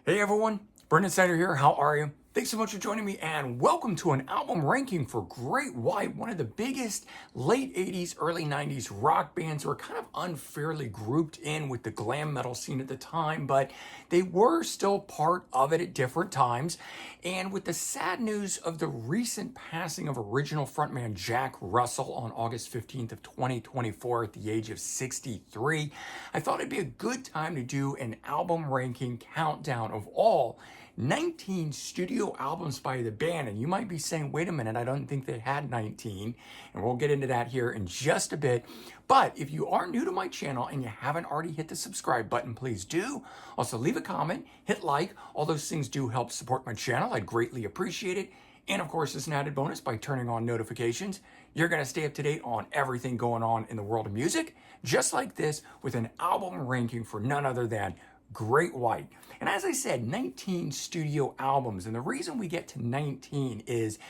Hey everyone, Brendan Snyder here. How are you? Thanks so much for joining me and welcome to an album ranking for Great White, one of the biggest late 80s, early 90s rock bands who were kind of unfairly grouped in with the glam metal scene at the time, but they were still part of it at different times. And with the sad news of the recent passing of original frontman Jack Russell on August 15th of 2024 at the age of 63, I thought it'd be a good time to do an album ranking countdown of all 19 studio albums by the band. And you might be saying, wait a minute, I don't think they had 19. And we'll get into that here in just a bit. But if you are new to my channel and you haven't already hit the subscribe button, please do. Also leave a comment, hit like. All those things do help support my channel. I'd greatly appreciate it. And of course, as an added bonus, by turning on notifications, you're going to stay up to date on everything going on in the world of music, just like this, with an album ranking for none other than Great White. And as I said, 19 studio albums. And the reason we get to 19 is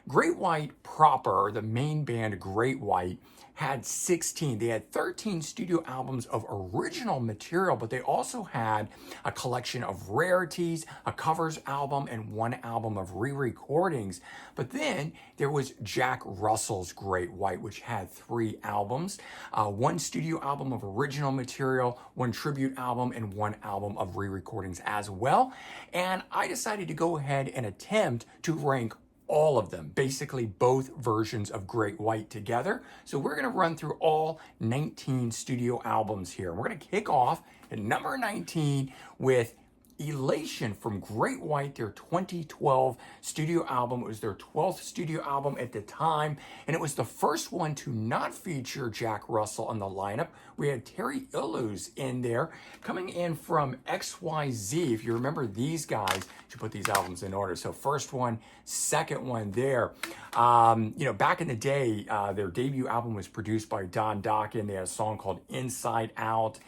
Great White proper, the main band Great White, had 16. They had 13 studio albums of original material, but they also had a collection of rarities, a covers album, and one album of re-recordings. But then there was Jack Russell's Great White, which had 3 albums, one studio album of original material, one tribute album, and one album of re-recordings as well. And I decided to go ahead and attempt to rank all of them, basically both versions of Great White together. So we're going to run through all 19 studio albums here. We're going to kick off at number 19 with Elation from Great White, their 2012 studio album. It was their 12th studio album at the time, and it was the first one to not feature Jack Russell on the lineup. We had Terry Illouz in there, coming in from XYZ. If you remember these guys, should put these albums in order. So first one, second one there. Back in the day, their debut album was produced by Don Dokken. They had a song called Inside Out,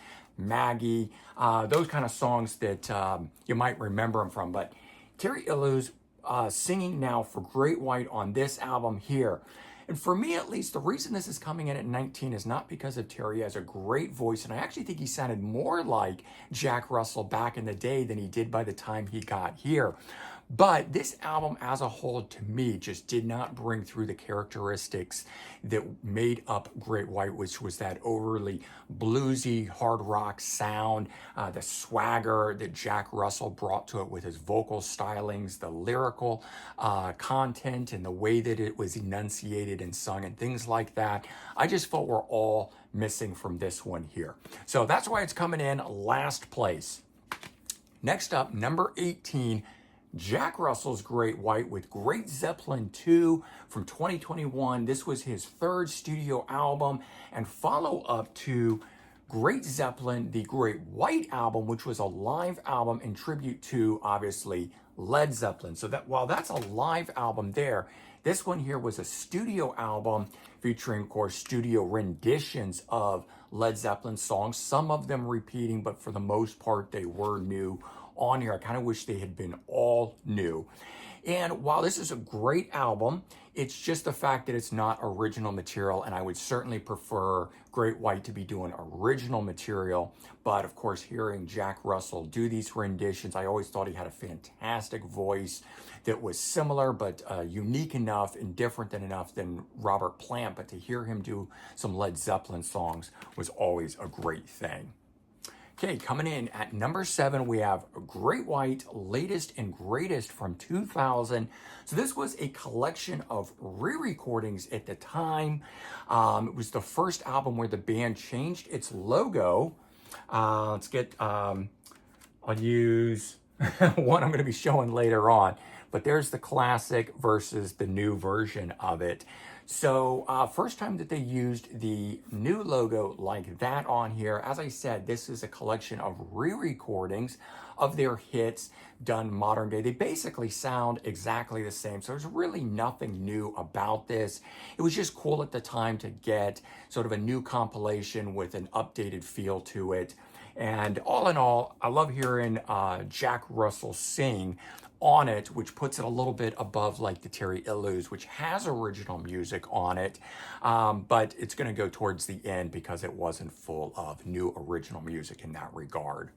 Maggie, those kind of songs that you might remember them from. But Terry Illouz singing now for Great White on this album here. And for me, at least, the reason this is coming in at 19 is not because of Terry. He has a great voice, and I actually think he sounded more like Jack Russell back in the day than he did by the time he got here. But this album as a whole, to me, just did not bring through the characteristics that made up Great White, which was that overly bluesy, hard rock sound, the swagger that Jack Russell brought to it with his vocal stylings, the lyrical content, and the way that it was enunciated and sung and things like that. I just felt were all missing from this one here. So that's why it's coming in last place. Next up, number 18, Jack Russell's Great White with Great Zeppelin 2 from 2021. This was his 3rd studio album and follow-up to Great Zeppelin, the Great White album, which was a live album in tribute to, obviously, Led Zeppelin. So that while that's a live album there, this one here was a studio album featuring, of course, studio renditions of Led Zeppelin songs, some of them repeating, but for the most part, they were new on here. I kind of wish they had been all new. And while this is a great album, it's just the fact that it's not original material, and I would certainly prefer Great White to be doing original material. But of course, hearing Jack Russell do these renditions, I always thought he had a fantastic voice that was similar, but unique enough and different enough than Robert Plant. But to hear him do some Led Zeppelin songs was always a great thing. Okay, coming in at number 7, we have Great White, Latest and Greatest from 2000. So this was a collection of re-recordings at the time. It was the first album where the band changed its logo. I'll use one I'm going to be showing later on. But there's the classic versus the new version of it. So first time that they used the new logo like that on here. As I said, this is a collection of re-recordings of their hits done modern day. They basically sound exactly the same. So there's really nothing new about this. It was just cool at the time to get sort of a new compilation with an updated feel to it. And all in all, I love hearing Jack Russell sing on it, which puts it a little bit above like the Terry Illouz, which has original music on it, but it's going to go towards the end because it wasn't full of new original music in that regard.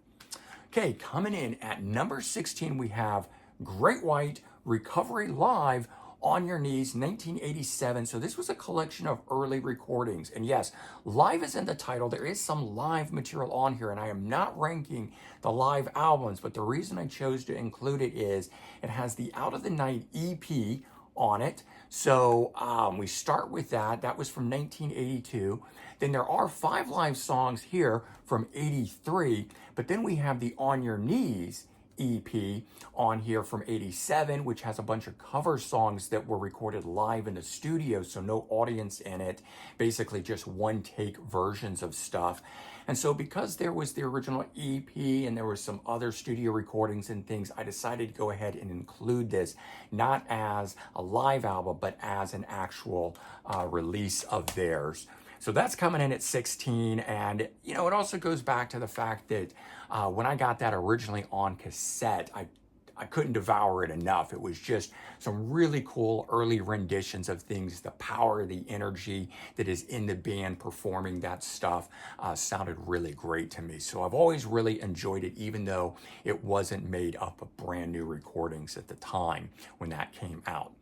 Okay, coming in at number 16, we have Great White Recovery Live on Your Knees, 1987. So this was a collection of early recordings. And yes, live is in the title. There is some live material on here, and I am not ranking the live albums, but the reason I chose to include it is it has the Out of the Night EP on it. So we start with that. That was from 1982. Then there are 5 live songs here from 83, but then we have the On Your Knees EP on here from 87, which has a bunch of cover songs that were recorded live in the studio, so no audience in it, basically just one take versions of stuff. And so because there was the original EP and there was some other studio recordings and things, I decided to go ahead and include this not as a live album, but as an actual release of theirs. So that's coming in at 16. And, you know, it also goes back to the fact that when I got that originally on cassette, I couldn't devour it enough. It was just some really cool early renditions of things. The power, the energy that is in the band performing that stuff sounded really great to me. So I've always really enjoyed it, even though it wasn't made up of brand new recordings at the time when that came out.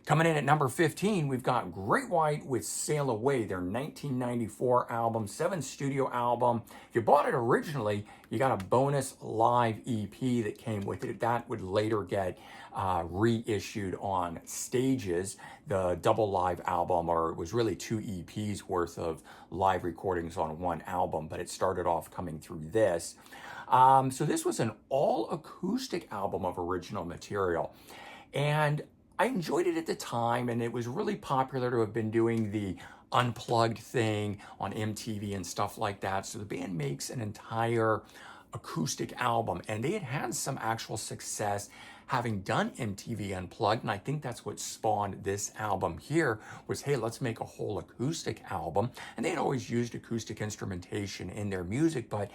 Coming in at number 15, we've got Great White with Sail Away, their 1994 album, 7 studio album. If you bought it originally, you got a bonus live EP that came with it. That would later get reissued on Stages, the double live album, or it was really 2 EPs worth of live recordings on one album, but it started off coming through this. So this was an all acoustic album of original material. And I enjoyed it at the time, and it was really popular to have been doing the unplugged thing on MTV and stuff like that. So the band makes an entire acoustic album, and they had had some actual success having done MTV Unplugged, and I think that's what spawned this album here was, hey, let's make a whole acoustic album. And they had always used acoustic instrumentation in their music, but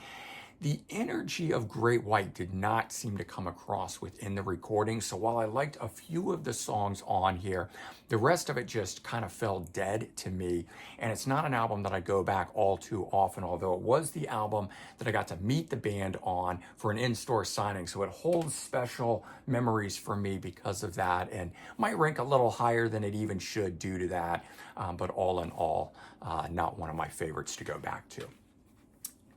the energy of Great White did not seem to come across within the recording. So while I liked a few of the songs on here, the rest of it just kind of fell dead to me. And it's not an album that I go back all too often, although it was the album that I got to meet the band on for an in-store signing. So it holds special memories for me because of that, and might rank a little higher than it even should due to that. But all in all, not one of my favorites to go back to.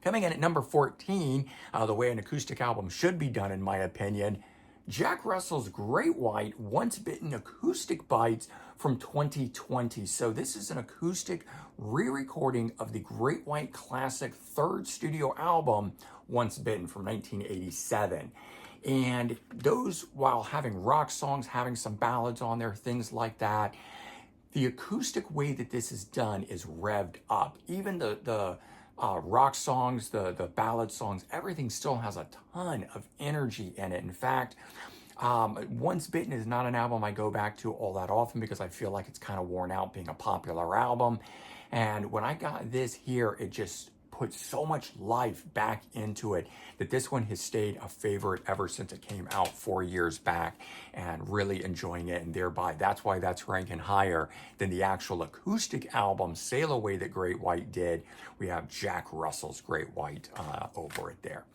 Coming in at number 14, the way an acoustic album should be done, in my opinion, Jack Russell's Great White Once Bitten Acoustic Bites from 2020. So this is an acoustic re-recording of the Great White classic 3rd studio album, Once Bitten, from 1987. And those, while having rock songs, having some ballads on there, things like that, the acoustic way that this is done is revved up. Even the rock songs, the ballad songs, everything still has a ton of energy in it. In fact, Once Bitten is not an album I go back to all that often because I feel like it's kind of worn out being a popular album. And when I got this here, it just put so much life back into it that this one has stayed a favorite ever since it came out 4 years back, and really enjoying it. And thereby, that's why that's ranking higher than the actual acoustic album Sail Away that Great White did. We have Jack Russell's Great White over it there.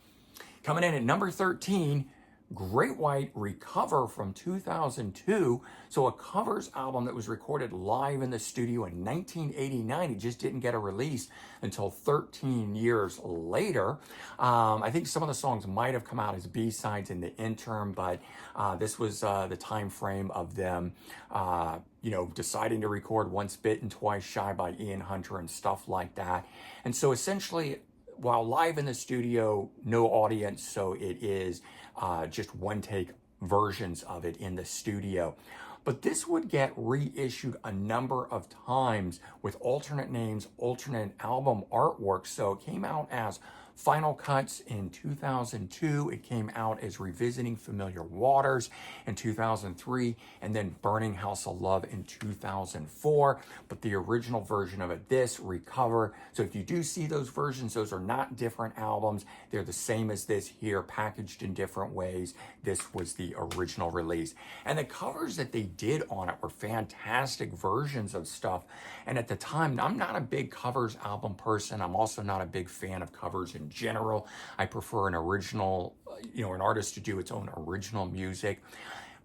Coming in at number 13, Great White Recover from 2002. So a covers album that was recorded live in the studio in 1989. It just didn't get a release until 13 years later. I think some of the songs might have come out as B-sides in the interim, but this was the time frame of them deciding to record Once Bitten, Twice Shy by Ian Hunter and stuff like that. And so essentially, while live in the studio, no audience, so it is just one take versions of it in the studio. But this would get reissued a number of times with alternate names, alternate album artwork. So it came out as Final Cuts in 2002. It came out as Revisiting Familiar Waters in 2003, and then Burning House of Love in 2004. But the original version of it, this, Recover. So if you do see those versions, those are not different albums. They're the same as this here, packaged in different ways. This was the original release. And the covers that they did on it were fantastic versions of stuff. And at the time, I'm not a big covers album person. I'm also not a big fan of covers in general, I prefer an original, an artist to do its own original music.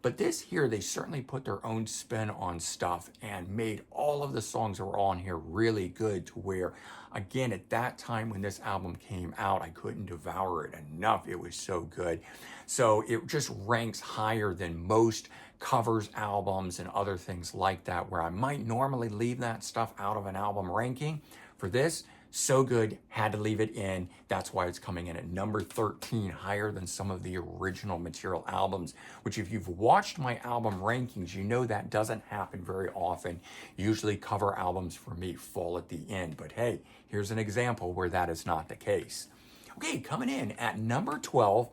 But this here, they certainly put their own spin on stuff and made all of the songs that were on here really good, to where, again, at that time when this album came out, I couldn't devour it enough. It was so good. So it just ranks higher than most covers albums and other things like that, where I might normally leave that stuff out of an album ranking. For this, so good, had to leave it in. That's why it's coming in at number 13, higher than some of the original material albums, which if you've watched my album rankings, you know that doesn't happen very often. Usually cover albums for me fall at the end, but hey, here's an example where that is not the case. Okay, coming in at number 12,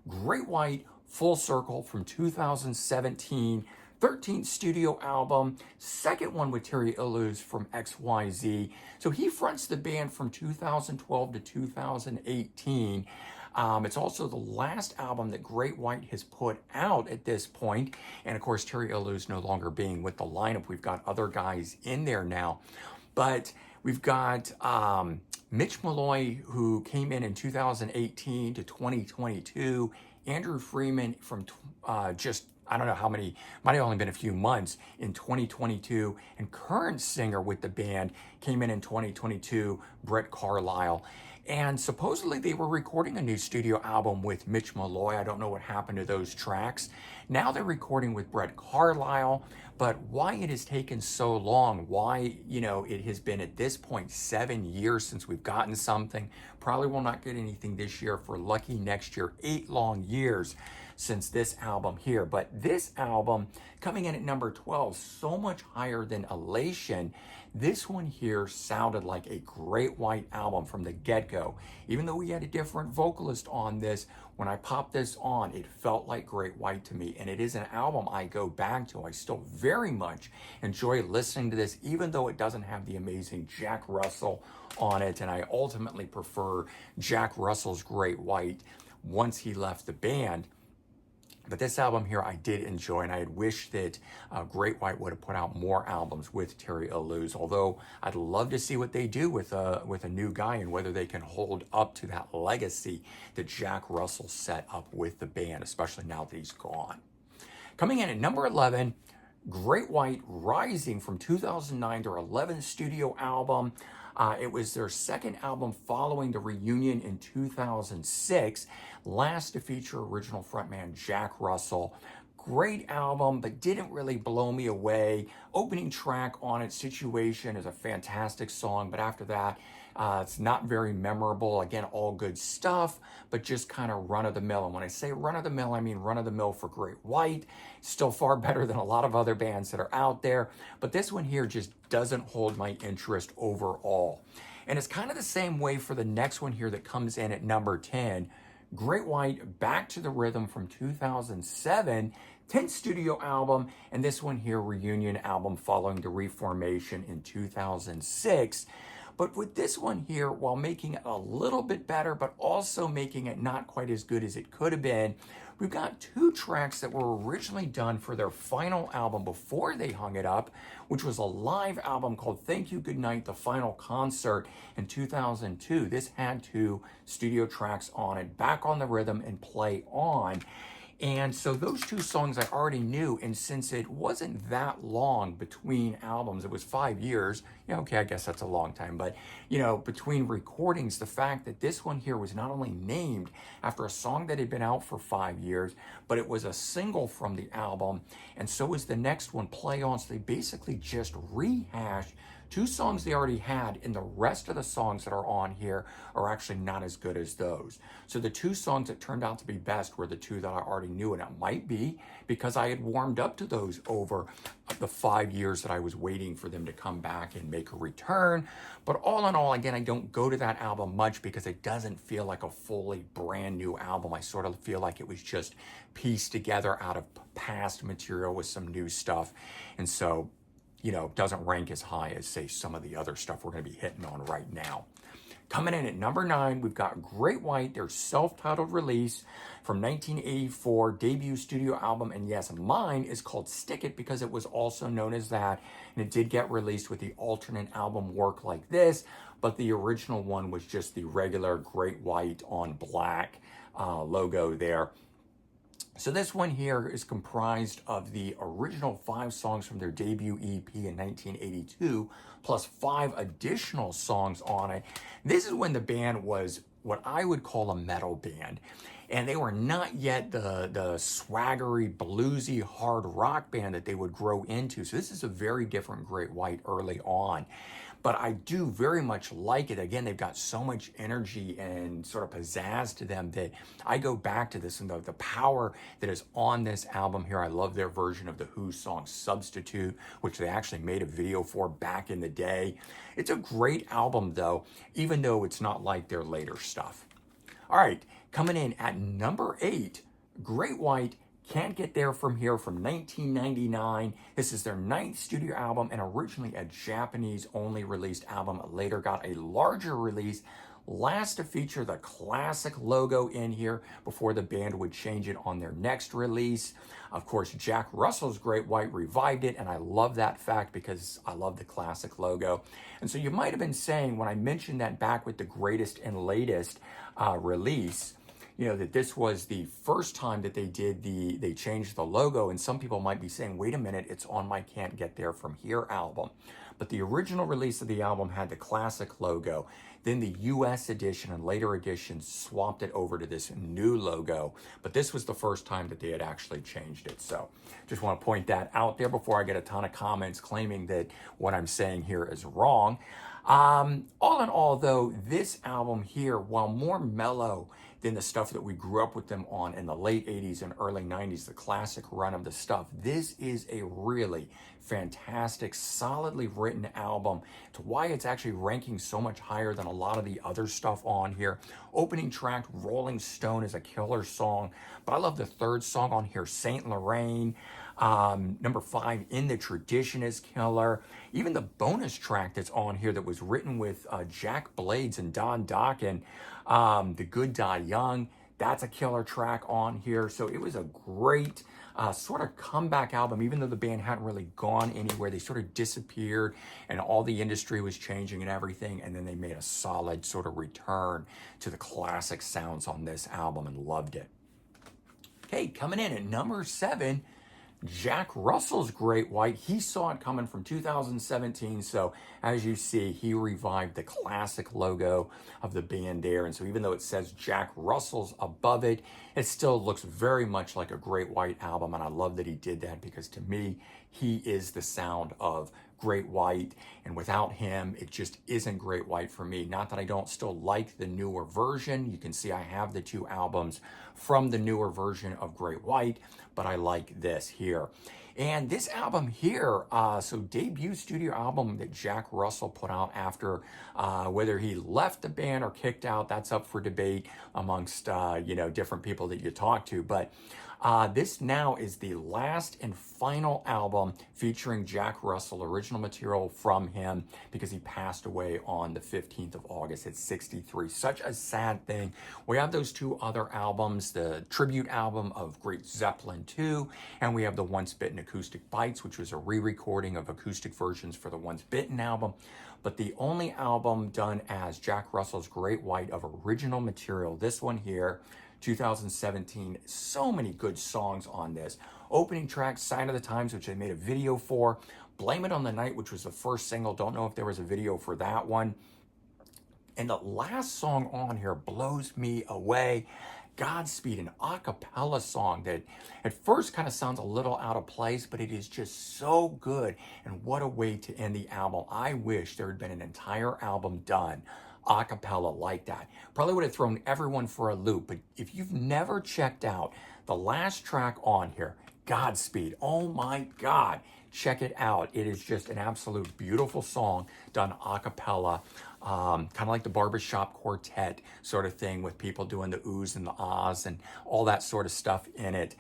Great White, Full Circle from 2017. 13th studio album, second one with Terry Ilous from XYZ. So he fronts the band from 2012 to 2018. It's also the last album that Great White has put out at this point. And of course, Terry Ilous no longer being with the lineup. We've got other guys in there now. But we've got Mitch Malloy, who came in 2018 to 2022. Andrew Freeman from I don't know how many, might have only been a few months in 2022. And current singer with the band came in 2022, Brett Carlisle. And supposedly they were recording a new studio album with Mitch Malloy. I don't know what happened to those tracks. Now they're recording with Brett Carlisle. But why it has taken so long, why, it has been at this point 7 years since we've gotten something. Probably will not get anything this year. For lucky next year, 8 long years since this album here. But this album coming in at number 12, so much higher than Elation. This one here sounded like a Great White album from the get-go. Even though we had a different vocalist on this, when I popped this on, it felt like Great White to me. And it is an album I go back to. I still very much enjoy listening to this, even though it doesn't have the amazing Jack Russell on it. And I ultimately prefer Jack Russell's Great White once he left the band. But this album here I did enjoy, and I had wished that Great White would have put out more albums with Terry Ilous, although I'd love to see what they do with a new guy and whether they can hold up to that legacy that Jack Russell set up with the band, especially now that he's gone. Coming in at number 11, Great White Rising from 2009, their 11th studio album. It was their second album following the reunion in 2006, last to feature original frontman Jack Russell. Great album, but didn't really blow me away. Opening track on it, Situation, is a fantastic song, but after that, it's not very memorable. Again, all good stuff, but just kind of run-of-the-mill. And when I say run-of-the-mill, I mean run-of-the-mill for Great White. Still far better than a lot of other bands that are out there, but this one here just doesn't hold my interest overall. And it's kind of the same way for the next one here that comes in at number 10, Great White, Back to the Rhythm from 2007, 10th studio album, and this one here, reunion album following the reformation in 2006. But with this one here, while making it a little bit better, but also making it not quite as good as it could have been, we've got 2 tracks that were originally done for their final album before they hung it up, which was a live album called Thank You Goodnight, The Final Concert in 2002. This had 2 studio tracks on it, Back on the Rhythm and Play On. And so those 2 songs I already knew, and since it wasn't that long between albums, it was 5 years, okay, I guess that's a long time, but, between recordings, the fact that this one here was not only named after a song that had been out for 5 years, but it was a single from the album, and so was the next one, Play On, so they basically just rehashed 2 songs they already had, and the rest of the songs that are on here are actually not as good as those. So the 2 songs that turned out to be best were the 2 that I already knew, and it might be because I had warmed up to those over the 5 years that I was waiting for them to come back and make a return. But all in all, again, I don't go to that album much because it doesn't feel like a fully brand new album. I sort of feel like it was just pieced together out of past material with some new stuff. And so, doesn't rank as high as, say, some of the other stuff we're going to be hitting on right now. Coming in at number 9, we've got Great White, their self-titled release from 1984, debut studio album. And yes, mine is called Stick It because it was also known as that. And it did get released with the alternate album work like this, but the original one was just the regular Great White on black logo there. So this one here is comprised of the original 5 songs from their debut EP in 1982, plus 5 additional songs on it. This is when the band was what I would call a metal band. And they were not yet the swaggery, bluesy, hard rock band that they would grow into. So this is a very different Great White early on. But I do very much like it. Again, they've got so much energy and sort of pizzazz to them that I go back to this and the power that is on this album here. I love their version of the Who song Substitute, which they actually made a video for back in the day. It's a great album though, even though it's not like their later stuff. All right, coming in at number 8, Great White, Can't Get There From Here from 1999. This is their 9th studio album and originally a Japanese-only released album. It later got a larger release, last to feature the classic logo in here before the band would change it on their next release. Of course, Jack Russell's Great White revived it, and I love that fact because I love the classic logo. And so you might have been saying when I mentioned that back with the greatest and latest release, you know, that this was the first time that they changed the logo, and some people might be saying, wait a minute, it's on my Can't Get There From Here album. But the original release of the album had the classic logo. Then the US edition and later editions swapped it over to this new logo. But this was the first time that they had actually changed it. So just want to point that out there before I get a ton of comments claiming that what I'm saying here is wrong. All in all, though, this album here, while more mellow than the stuff that we grew up with them on in the late 80s and early 90s, the classic run of the stuff, this is a really fantastic, solidly written album. To why it's actually ranking so much higher than a lot of the other stuff on here. Opening track, Rolling Stone, is a killer song, but I love the 3rd song on here, Saint Lorraine. Number 5, In the Tradition, is killer. Even the bonus track that's on here that was written with Jack Blades and Don Dokken, The Good Die Young, that's a killer track on here. So it was a great sort of comeback album, even though the band hadn't really gone anywhere. They sort of disappeared and all the industry was changing and everything. And then they made a solid sort of return to the classic sounds on this album and loved it. Okay, coming in at number 7, Jack Russell's Great White. He saw it coming from 2017, so as you see, he revived the classic logo of the band there. And so even though it says Jack Russell's above it, it still looks very much like a Great White album, and I love that he did that because to me, he is the sound of Great White, and without him, it just isn't Great White for me. Not that I don't still like the newer version. You can see I have the 2 albums from the newer version of Great White, but I like this here. And this album here, so debut studio album that Jack Russell put out after whether he left the band or kicked out, that's up for debate amongst, different people that you talk to. But this now is the last and final album featuring Jack Russell, original material from him, because he passed away on the 15th of August at 63. Such a sad thing. We have those 2 other albums, the tribute album of Great Zeppelin 2, and we have the Once Bitten Acoustic Bites, which was a re-recording of acoustic versions for the Once Bitten album. But the only album done as Jack Russell's Great White of original material, this one here, 2017, so many good songs on this. Opening track, Sign of the Times, which I made a video for. Blame It on the Night, which was the first single. Don't know if there was a video for that one. And the last song on here blows me away. Godspeed, an a cappella song that at first kind of sounds a little out of place, but it is just so good. And what a way to end the album. I wish there had been an entire album done a cappella like that. Probably would have thrown everyone for a loop, but if you've never checked out the last track on here, Godspeed, oh my God, check it out. It is just an absolute beautiful song done a cappella, kind of like the barbershop quartet sort of thing with people doing the oohs and the ahs and all that sort of stuff in it.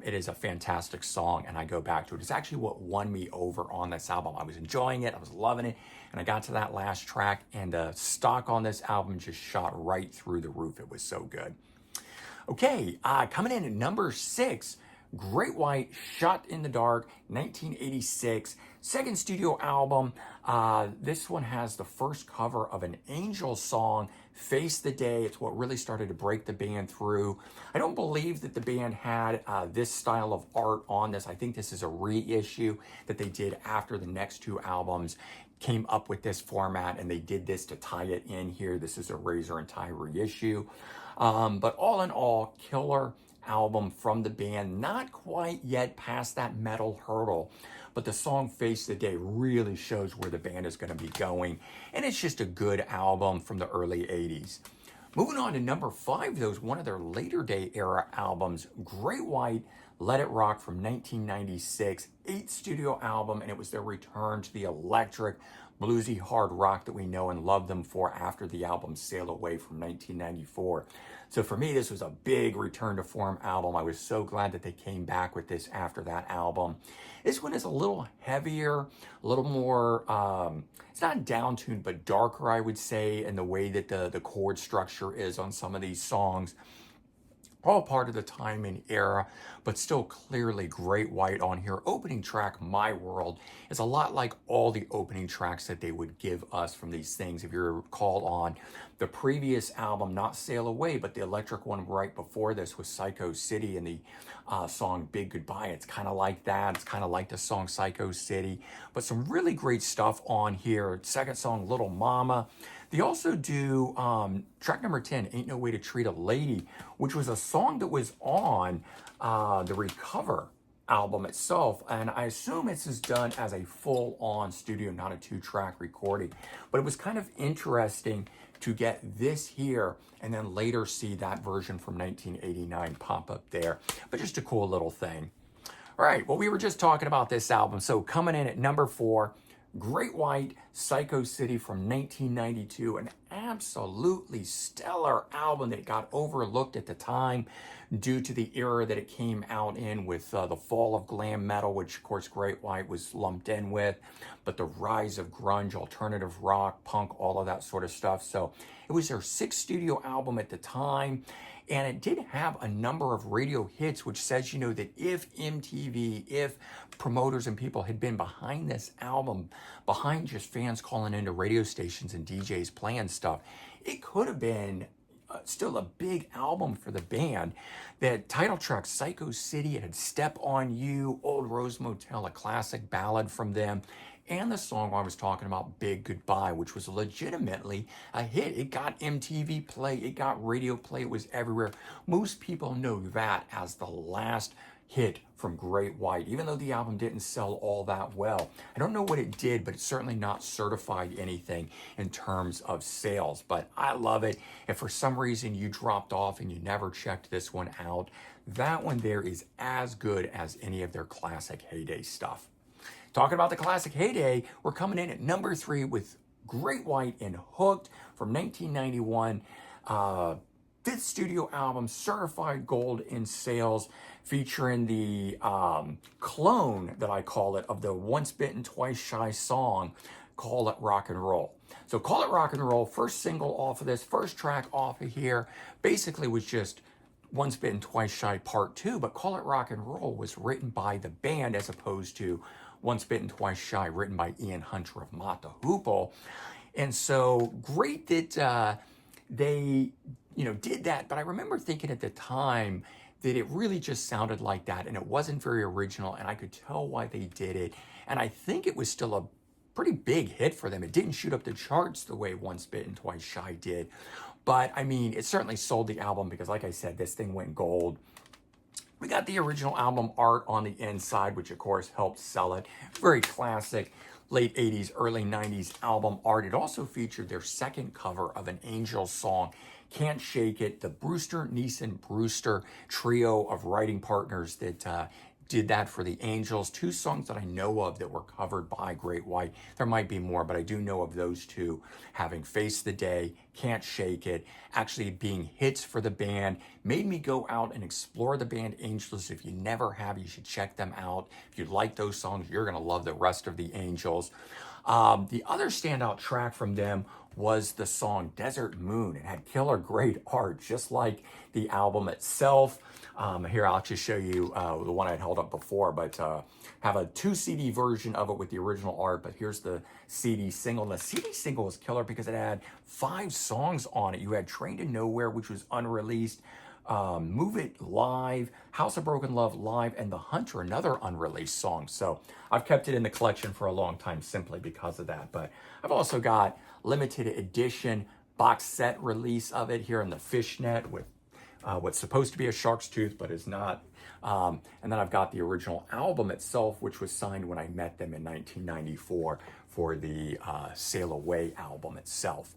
It is a fantastic song, and I go back to it. It's actually what won me over on this album. I was enjoying it, I was loving it, and I got to that last track, and the stock on this album just shot right through the roof. It was so good. Okay, coming in at number 6, Great White, Shot in the Dark, 1986, second studio album. This one has the first cover of an Angel song, Face the Day. It's what really started to break the band through. I don't believe that the band had this style of art on this. I think this is a reissue that they did after the next 2 albums came up with this format, and they did this to tie it in here. This is a razor and tie reissue. But all in all, killer album from the band. Not quite yet past that metal hurdle, but the song Face the Day really shows where the band is going to be going. And it's just a good album from the early 80s. Moving on to number 5, though, is one of their later day era albums, Great White, Let It Rock from 1996, 8th studio album, and it was their return to the electric, bluesy hard rock that we know and love them for after the album Sail Away from 1994. So for me, this was a big return to form album. I was so glad that they came back with this after that album. This one is a little heavier, a little more, it's not down-tuned, but darker, I would say, in the way that the chord structure is on some of these songs. All part of the time and era, but still clearly Great White on here. Opening track, My World, is a lot like all the opening tracks that they would give us from these things. If you recall on the previous album, not Sail Away, but the electric one right before this was Psycho City and the song Big Goodbye. It's kind of like that. It's kind of like the song Psycho City, but some really great stuff on here. Second song, Little Mama. They also do track number 10, Ain't No Way to Treat a Lady, which was a song that was on the Recover album itself. And I assume this is done as a full-on studio, not a 2-track recording. But it was kind of interesting to get this here and then later see that version from 1989 pop up there. But just a cool little thing. All right, well, we were just talking about this album. So coming in at number 4, Great White, Psycho City from 1992, an absolutely stellar album that got overlooked at the time due to the era that it came out in with the fall of glam metal, which of course Great White was lumped in with, but the rise of grunge, alternative rock, punk, all of that sort of stuff. So it was their 6th studio album at the time. And it did have a number of radio hits, which says, you know, that if MTV, if promoters and people had been behind this album, behind just fans calling into radio stations and DJs playing stuff, it could have been still a big album for the band. The title track, Psycho City, it had Step on You, Old Rose Motel, a classic ballad from them, and the song I was talking about, Big Goodbye, which was legitimately a hit. It got MTV play, it got radio play, it was everywhere. Most people know that as the last hit from Great White, even though the album didn't sell all that well. I don't know what it did, but it's certainly not certified anything in terms of sales, but I love it. If for some reason you dropped off and you never checked this one out, that one there is as good as any of their classic heyday stuff. Talking about the classic heyday, we're coming in at number 3 with Great White and Hooked from 1991. 5th studio album, certified gold in sales, featuring the clone, that I call it, of the Once Bitten, Twice Shy song, Call It Rock and Roll. So Call It Rock and Roll, first single off of this, first track off of here, basically was just Once Bitten, Twice Shy Part 2, but Call It Rock and Roll was written by the band as opposed to Once Bitten, Twice Shy, written by Ian Hunter of Mott the Hoople. And so great that they, did that. But I remember thinking at the time that it really just sounded like that, and it wasn't very original, and I could tell why they did it. And I think it was still a pretty big hit for them. It didn't shoot up the charts the way Once Bitten, Twice Shy did. But I mean, it certainly sold the album because, like I said, this thing went gold. We got the original album art on the inside, which of course helped sell it. Very classic late 80s, early 90s album art. It also featured their second cover of an Angel song, Can't Shake It, the Brewster, Neeson, Brewster trio of writing partners that did that for the Angels. 2 songs that I know of that were covered by Great White. There might be more, but I do know of those 2, having Face the Day, Can't Shake It, actually being hits for the band, made me go out and explore the band Angels. If you never have, you should check them out. If you like those songs, you're going to love the rest of the Angels. The other standout track from them was the song Desert Moon. It had killer great art, just like the album itself. Here, I'll actually show you the one I'd held up before, but have a 2 CD version of it with the original art, but here's the CD single. And the CD single was killer because it had 5 songs on it. You had Train to Nowhere, which was unreleased, Move It Live, House of Broken Love Live, and The Hunter, another unreleased song. So I've kept it in the collection for a long time simply because of that. But I've also got limited edition box set release of it here in the fishnet with what's supposed to be a shark's tooth, but is not. And then I've got the original album itself, which was signed when I met them in 1994 for the Sail Away album itself.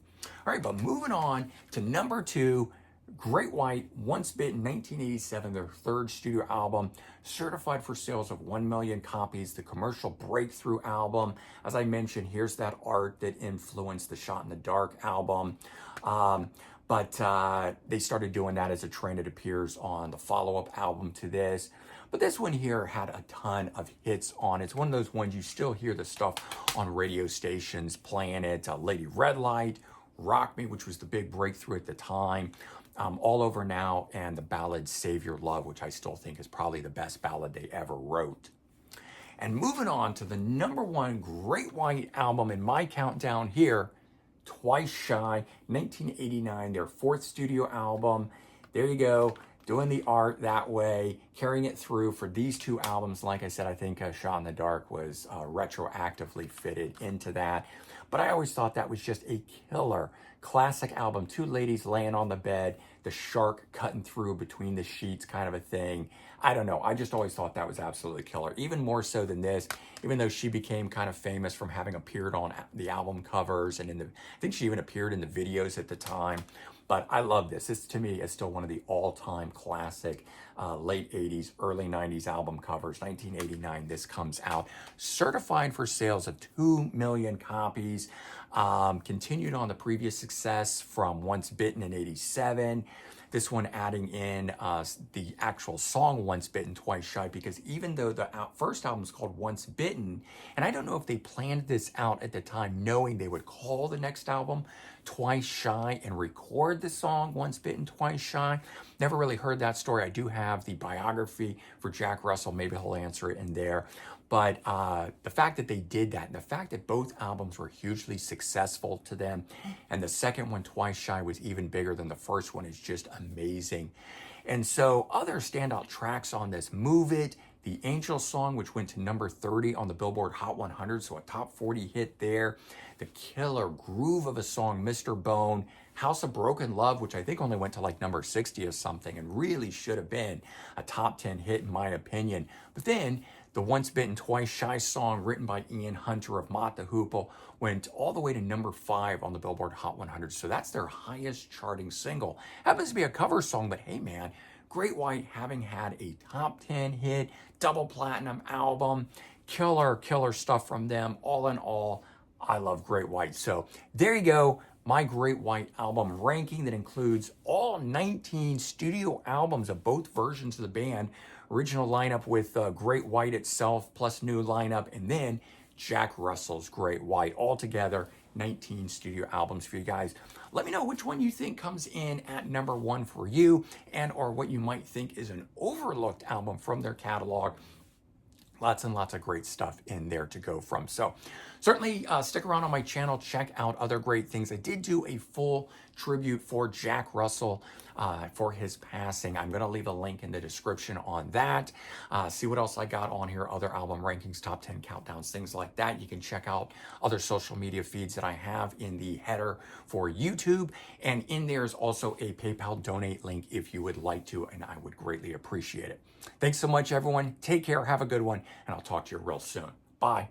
All right, but moving on to number 2, Great White, Once Bitten, 1987, their 3rd studio album, certified for sales of 1 million copies, the commercial breakthrough album. As I mentioned, here's that art that influenced the Shot in the Dark album. But they started doing that as a trend. It appears on the follow-up album to this. But this one here had a ton of hits on it. It's one of those ones you still hear the stuff on radio stations playing it. Lady Red Light, Rock Me, which was the big breakthrough at the time. All Over Now, and the ballad Save Your Love, which I still think is probably the best ballad they ever wrote. And moving on to the number 1 Great White album in my countdown here, Twice Shy, 1989, their 4th studio album. There you go, doing the art that way, carrying it through for these 2 albums. Like I said, I think Shot in the Dark was retroactively fitted into that. But I always thought that was just a killer classic album. 2 ladies laying on the bed, the shark cutting through between the sheets kind of a thing. I don't know. I just always thought that was absolutely killer. Even more so than this, even though she became kind of famous from having appeared on the album covers and I think she even appeared in the videos at the time. But I love this. This to me is still one of the all-time classic late 80s, early 90s album covers. 1989, this comes out. Certified for sales of 2 million copies. Continued on the previous success from Once Bitten in 87. This one adding in the actual song Once Bitten, Twice Shy, because even though the first album is called Once Bitten, and I don't know if they planned this out at the time knowing they would call the next album Twice Shy and record the song Once Bitten, Twice Shy. Never really heard that story. I do have the biography for Jack Russell. Maybe he'll answer it in there. But the fact that they did that, and the fact that both albums were hugely successful to them, and the second one, Twice Shy, was even bigger than the first one, is just amazing. And so other standout tracks on this, Move It, the Angel song, which went to number 30 on the Billboard Hot 100, so a top 40 hit there. The killer groove of a song, Mr. Bone, House of Broken Love, which I think only went to like number 60 or something, and really should have been a top 10 hit in my opinion. But then the Once Bitten, Twice Shy song, written by Ian Hunter of Mott the Hoople, went all the way to number 5 on the Billboard Hot 100. So that's their highest charting single. Happens to be a cover song, but hey man, Great White having had a top 10 hit, double platinum album, killer stuff from them. All in all, I love Great White. So there you go, my Great White album ranking that includes all 19 studio albums of both versions of the band. Original lineup with Great White itself, plus new lineup, and then Jack Russell's Great White. Altogether, 19 studio albums for you guys. Let me know which one you think comes in at number 1 for you, and or what you might think is an overlooked album from their catalog. Lots and lots of great stuff in there to go from. So certainly stick around on my channel, check out other great things. I did do a full tribute for Jack Russell for his passing. I'm going to leave a link in the description on that. See what else I got on here, other album rankings, top 10 countdowns, things like that. You can check out other social media feeds that I have in the header for YouTube. And in there is also a PayPal donate link if you would like to, and I would greatly appreciate it. Thanks so much, everyone. Take care, have a good one, and I'll talk to you real soon. Bye.